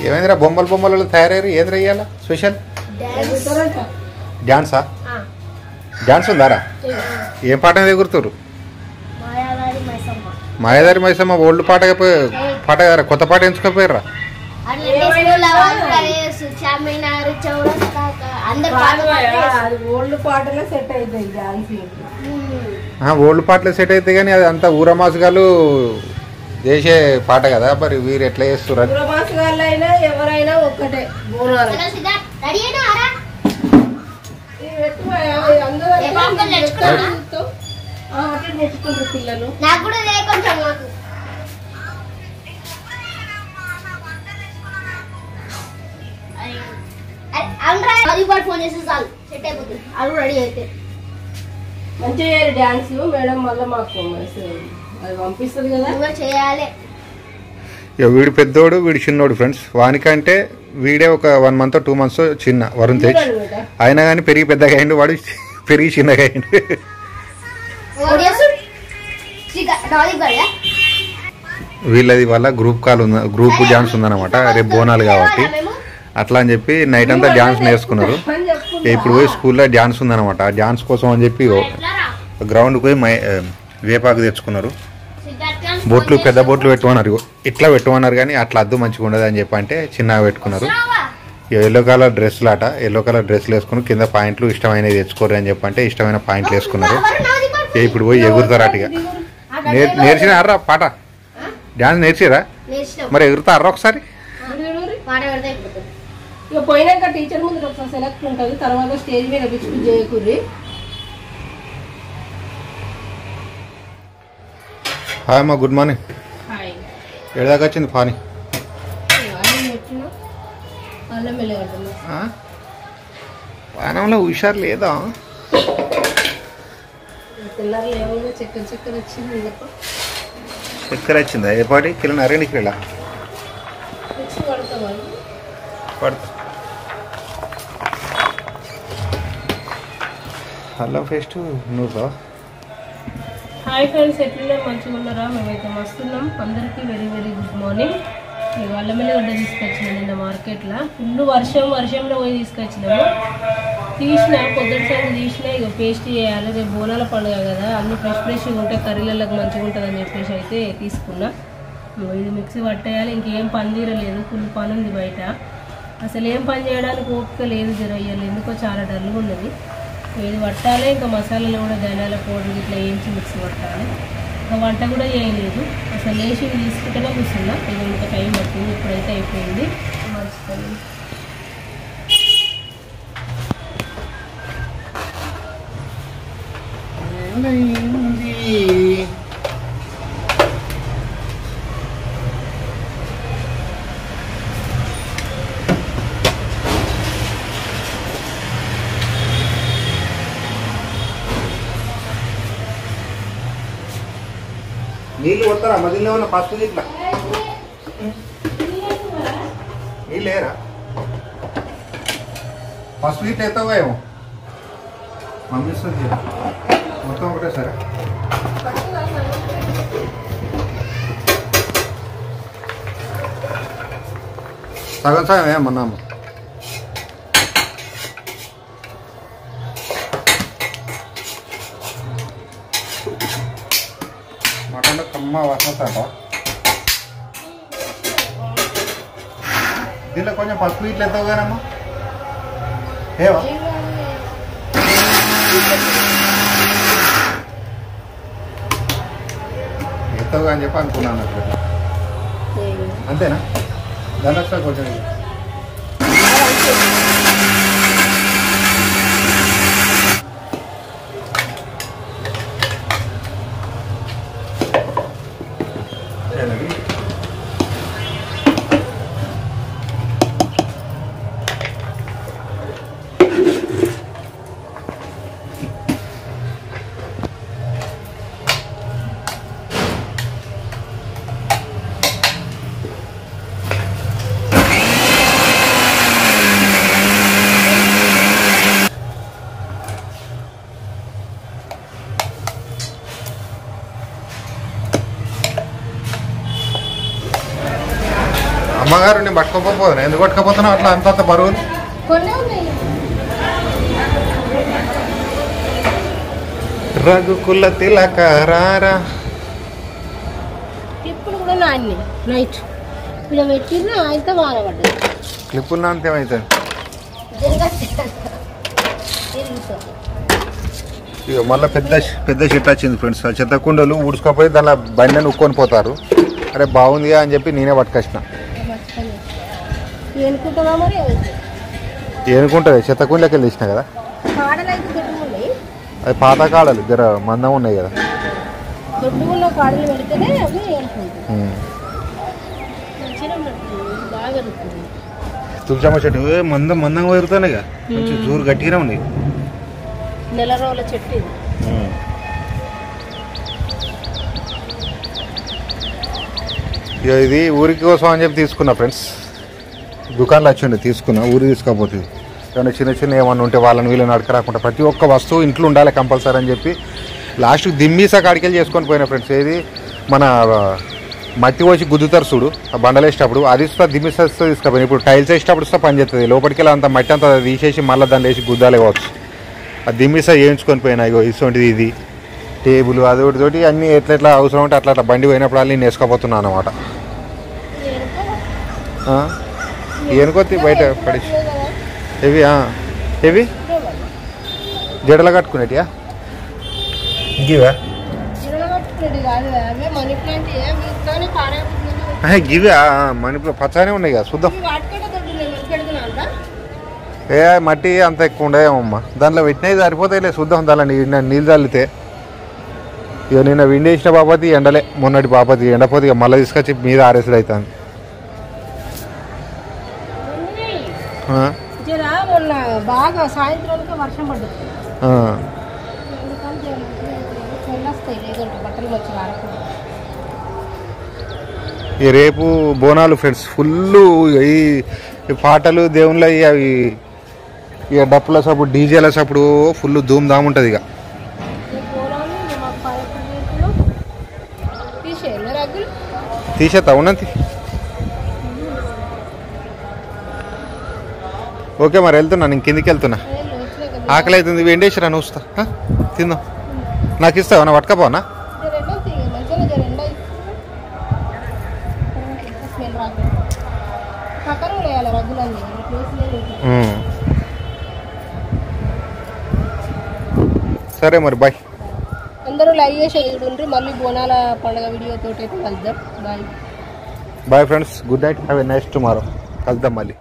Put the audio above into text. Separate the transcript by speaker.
Speaker 1: ఏమైందిరా బొమ్మలు బొమ్మలు తయారయ్యారు ఏంద్ర ఇయ్యాల స్పెషల్ డ్యాన్సా డ్యాన్స్ ఉందారా ఏం పాట ఎగురుతారు మాయాదారి మైసమ్మ ఓల్డ్ పాట పాట కదా కొత్త పాట ఎంచుకోపోయారా
Speaker 2: ఓల్డ్ పాటలే సెట్
Speaker 1: అవుతాయి కానీ అది అంతా ఊరమాసుగాలు చేసే పాట కదా మరి వీరు ఎట్లా చేస్తున్నారు
Speaker 2: ఊరమాసుగాళ్ళు అయినా ఎవరైనా ఒక్కటే పిల్లలు
Speaker 3: ఫోన్ చేసి చాలు సెట్ అయిపోతుంది అది రెడీ అయితే
Speaker 2: మంచిగా డాన్స్ మేడం మళ్ళీ మాకు అది పంపిస్తుంది కదా
Speaker 3: చేయాలి
Speaker 1: వీడు పెద్దోడు వీడు చిన్నోడు ఫ్రెండ్స్ వానికంటే వీడే ఒక 1 month 2 months చిన్న వరుణ్ తేజ్ అయినా కానీ పెరిగి పెద్దగా అయిండు వాడు పెరిగి చిన్నగా అయిండు వీళ్ళది వల్ల గ్రూప్ డాన్స్ ఉందన్నమాట రేపు బోనాలు కాబట్టి అట్లా అని చెప్పి నైట్ అంతా డాన్స్ నేర్చుకున్నారు ఇప్పుడు పోయి స్కూల్లో డాన్స్ ఉందన్నమాట ఆ డాన్స్ కోసం అని చెప్పి గ్రౌండ్కి పోయి వేపాకు తెచ్చుకున్నారు బొట్లు పెద్ద బొట్లు పెట్టుకున్నారు ఇట్లా పెట్టుకున్నారు కానీ అట్లా అద్దు మంచిగా ఉండదు అని చెప్పి అంటే చిన్నగా పెట్టుకున్నారు ఎల్లో కలర్ డ్రెస్సులు వేసుకుని కింద పాయింట్లు ఇష్టమైనవి తెచ్చుకోరు అని చెప్పి అంటే ఇష్టమైన పాయింట్లు వేసుకున్నారు ఇప్పుడు పోయి ఎగురుతారు అటుగా నేర్చినారా పాట డాన్స్ నేర్చిరా మరి ఎగురుతారా ఒకసారి
Speaker 2: ఇక పోయినాక టీచర్ ముందు ఒకసారి సెలెక్ట్ ఉంటుంది తర్వాత స్టేజ్ మీద పిచ్చి చేయకూర్రి
Speaker 1: హాయ్ అమ్మా గుడ్ మార్నింగ్ ఏడాకా వచ్చింది పానీ పానంలో హుషారు లేదా చక్కెర వచ్చిందా ఏ పాటి కిలో 2 కిలోలా పడతా హలో ఫెస్ట్ నువ్వు
Speaker 2: హాయ్ ఫ్రెండ్స్ ఎట్లున్నారు మంచిగా ఉన్నారా మేమైతే మస్తున్నాం అందరికీ వెరీ వెరీ గుడ్ మార్నింగ్ వాళ్ళ మెల్లగడ్డ తీసుకొచ్చినాం నిన్న మార్కెట్లో ఫుల్ వర్షంలో పోయి తీసుకొచ్చినాము పొద్దుటి తీసినా ఇక పేస్ట్ చేయాలి రేపు బోనాల పండుగ కదా అన్ని ఫ్రెష్గా ఉంటే కర్రీలకు మంచిగా ఉంటుందని చెప్పేసి అయితే తీసుకున్నా ఇది మిక్సీ పట్టేయాలి ఇంకేం పని తీరలేదు ఫుల్ పని ఉంది బయట అసలు ఏం పని చేయడానికి ఓపిక లేదు జరయ్యాలి ఎందుకో చాలా డల్గా ఉన్నది ఇది పట్టాలి ఇంకా మసాలాలు కూడా ధనియాల పౌడర్ ఇట్లా వేయించి మిక్సీ పట్టాలి ఇంకా వంట కూడా చేయలేదు అసలు లేచి తీసుకుంటేనే కూర్చున్నా ఇది ఇంకా టైం పట్టింది ఇప్పుడైతే అయిపోయింది మర్చిపోయింది
Speaker 1: నీళ్ళు కొడతారా మధ్యలో ఏమన్నా పసుపు ఇట్లా నీళ్ళు వేయరా పసుపు ఇట్లా ఎత్తావా ఏమో మమ్మీ ఇస్తుంది మొత్తం ఒకటే సరే సగం సగం ఏమన్నా మటన్లో కమ్మ వాసన దీంట్లో కొంచెం పసుపు ఇట్లా ఎత్తావు కానమ్మా ఏవా ఎత్తావుగా అని చెప్పి అనుకున్నాను అట్లా అంతేనా దాని కొంచెం అమ్మగారు నేను పట్టుకోకపోతున్నా, ఎందుకు పట్టుకోపోతున్నావు అట్లా అంత బరువు?
Speaker 2: కొన్ని ఉన్నాయి.
Speaker 1: రఘుకుల తిలకారా
Speaker 2: ఇప్పుడు కూడా నాన్ని నైట్ ఇలా పెట్టిన అయితే వాన పడ్డది.
Speaker 1: క్లిప్పులు నాంతేమవుతుంది ఇక మళ్ళీ పెద్ద చెట్టు వచ్చింది ఫ్రెండ్స్. ఆ చెత్త కుండలు ఊడ్చుకోపోయి దానిలో బండిని ఉక్కొని పోతారు. అరే బాగుంది అని చెప్పి నేనే పట్టుకొచ్చిన.
Speaker 2: ఏనుకుంటుందా మరి?
Speaker 1: ఏనుకుంటుంది, చెత్త కుండలకి వెళ్ళి తీసిన కదా.
Speaker 2: కాడలు అయితే దొడ్డుగా ఉన్నాయి,
Speaker 1: అది పాత కాడలు జర మందం ఉన్నాయి కదా.
Speaker 2: దొడ్డుగా ఉన్న కాడలు పెడితేనే అవి ఏనుకుంటాయి. మంచిగా బాగా దొరుకుతుంది.
Speaker 1: తులసమ్మ చెట్టు మందంగా పెరుగుతున్నాయి కదా, కొంచెం జూరు గట్టిగానే ఉన్నాయి.
Speaker 2: నెల రోజుల చెట్టు ఇది.
Speaker 1: ఇక ఇది ఊరికి కోసం అని చెప్పి తీసుకున్నా ఫ్రెండ్స్. దుకాణంలో వచ్చిండే తీసుకున్నా, ఊరికి తీసుకోపోతుంది. కానీ చిన్న ఏమన్నా ఉంటే వాళ్ళని వీళ్ళని అడగరాకుండా ప్రతి ఒక్క వస్తువు ఇంట్లో ఉండాలి కంపల్సరీ అని చెప్పి లాస్ట్కి దిమ్మీసా కాడికెళ్ళి చేసుకొని పోయినా ఫ్రెండ్స్. ఏది మన మట్టి వచ్చి గుద్దుతారు చూడు ఆ బండలు వేసేటప్పుడు, అది ఇస్తా దిమ్మీసా తీసుకుపోయినా. ఇప్పుడు టైల్స్ వేసేటప్పుడు ఇస్తా పని చేస్తుంది. లోపలికి వెళ్ళి అంత మట్టి అంతా తీసేసి మళ్ళీ దాన్ని వేసి గుద్దాలే కావచ్చు. ఆ దిమ్మీసా వేయించుకొని పోయినా. ఇగో ఇటువంటిది ఇది టేబుల్ అదొకటి అన్నీ ఎట్లా అవసరం ఉంటే అట్లా బండి పోయినప్పుడు అన్నీ నేను వేసుకోపోతున్నాను అనమాట. ఏనుకొత్తి బయట పడేసి ఇవి ఇవి జడలు కట్టుకునేటియా గివా? గివే మణిపూర్ పచ్చనే ఉన్నాయి కదా చూద్దాం. ఏ మట్టి అంత ఎక్కువ ఉండేమమ్మా, దాంట్లో పెట్టినవి సరిపోతాయిలే చూద్దాం. దాంట్లో నీళ్ళు చల్లితే ఇక నిన్న విండేసిన బాపతి ఎండలే, మొన్నటి బాపతి ఎండపోతే ఇక మళ్ళీ తీసుకొచ్చి మీద ఆరేసుడు అవుతుంది.
Speaker 2: మొన్న బాగా సాయంత్రానికి వర్షం పడ్డది.
Speaker 1: ఈ రేపు బోనాలు ఫ్రెండ్స్ ఫుల్. ఈ పాటలు దేవుళ్ళ అవి ఇక డప్పుల సప్పుడు డీజేల సప్పుడు ఫుల్ ధూమ్ ధామ్ ఉంటుంది. ఇక తీసేస్తా ఉన్నది. ఓకే మరి వెళ్తున్నా, నేను కిందికి వెళ్తున్నా. ఆకలి అవుతుంది, వెండేసిరా నువ్వు వస్తా తిందాం. నాకు ఇస్తావా? నా పట్టుకపోనా? సరే మరి బాయ్.
Speaker 2: అందరూ లైక్ చేసి చూడండి. మళ్ళీ బోనాల పండుగ వీడియోతో అయితే కలుద్దాం. Bye
Speaker 1: bye friends, good night, have a nice tomorrow. కలుద్దాం మళ్ళీ.